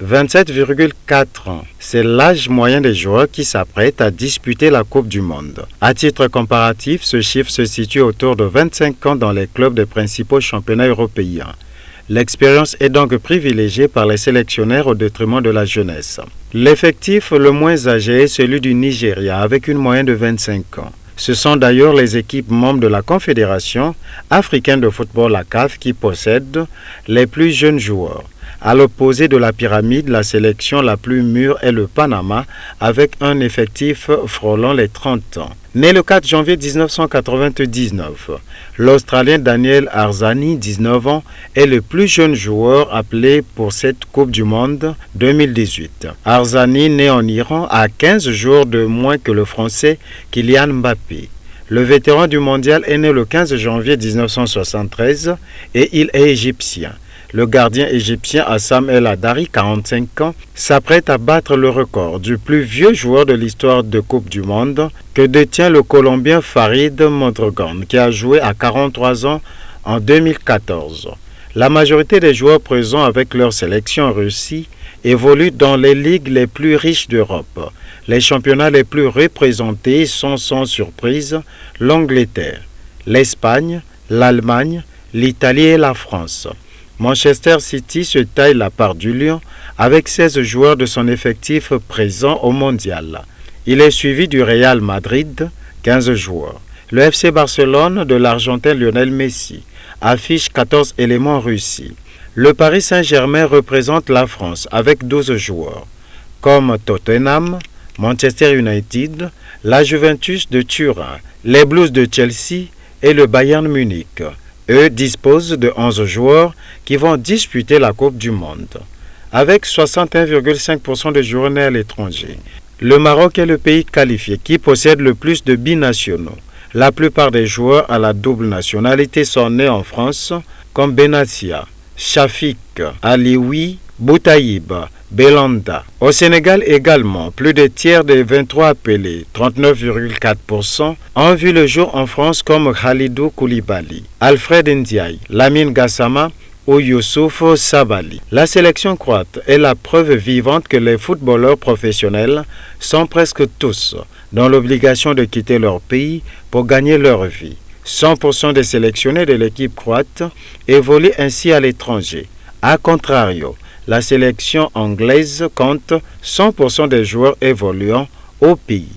27,4 ans. C'est l'âge moyen des joueurs qui s'apprêtent à disputer la Coupe du Monde. À titre comparatif, ce chiffre se situe autour de 25 ans dans les clubs des principaux championnats européens. L'expérience est donc privilégiée par les sélectionneurs au détriment de la jeunesse. L'effectif le moins âgé est celui du Nigeria avec une moyenne de 25 ans. Ce sont d'ailleurs les équipes membres de la Confédération africaine de football, la CAF, qui possèdent les plus jeunes joueurs. À l'opposé de la pyramide, la sélection la plus mûre est le Panama avec un effectif frôlant les 30 ans. Né le 4 janvier 1999, l'Australien Daniel Arzani, 19 ans, est le plus jeune joueur appelé pour cette Coupe du Monde 2018. Arzani, né en Iran, a 15 jours de moins que le Français Kylian Mbappé. Le vétéran du mondial est né le 15 janvier 1973 et il est égyptien. Le gardien égyptien Assam El Hadari, 45 ans, s'apprête à battre le record du plus vieux joueur de l'histoire de Coupe du Monde que détient le Colombien Farid Mondragón, qui a joué à 43 ans en 2014. La majorité des joueurs présents avec leur sélection en Russie évoluent dans les ligues les plus riches d'Europe. Les championnats les plus représentés sont sans surprise l'Angleterre, l'Espagne, l'Allemagne, l'Italie et la France. Manchester City se taille la part du lion avec 16 joueurs de son effectif présents au mondial. Il est suivi du Real Madrid, 15 joueurs. Le FC Barcelone de l'Argentin Lionel Messi affiche 14 éléments en Russie. Le Paris Saint-Germain représente la France avec 12 joueurs, comme Tottenham, Manchester United, la Juventus de Turin, les Blues de Chelsea et le Bayern Munich. Eux disposent de 11 joueurs qui vont disputer la Coupe du Monde. Avec 61,5% de joueurs nés à l'étranger, le Maroc est le pays qualifié qui possède le plus de binationaux. La plupart des joueurs à la double nationalité sont nés en France, comme Benassia, Shafik, Alioui, Boutaïb, Belanda. Au Sénégal également, plus des tiers des 23 appelés, 39,4%, ont vu le jour en France comme Khalidou Koulibaly, Alfred Ndiaye, Lamine Gassama ou Youssouf Sabaly. La sélection croate est la preuve vivante que les footballeurs professionnels sont presque tous dans l'obligation de quitter leur pays pour gagner leur vie. 100% des sélectionnés de l'équipe croate évoluent ainsi à l'étranger. A contrario, la sélection anglaise compte 100% des joueurs évoluant au pays.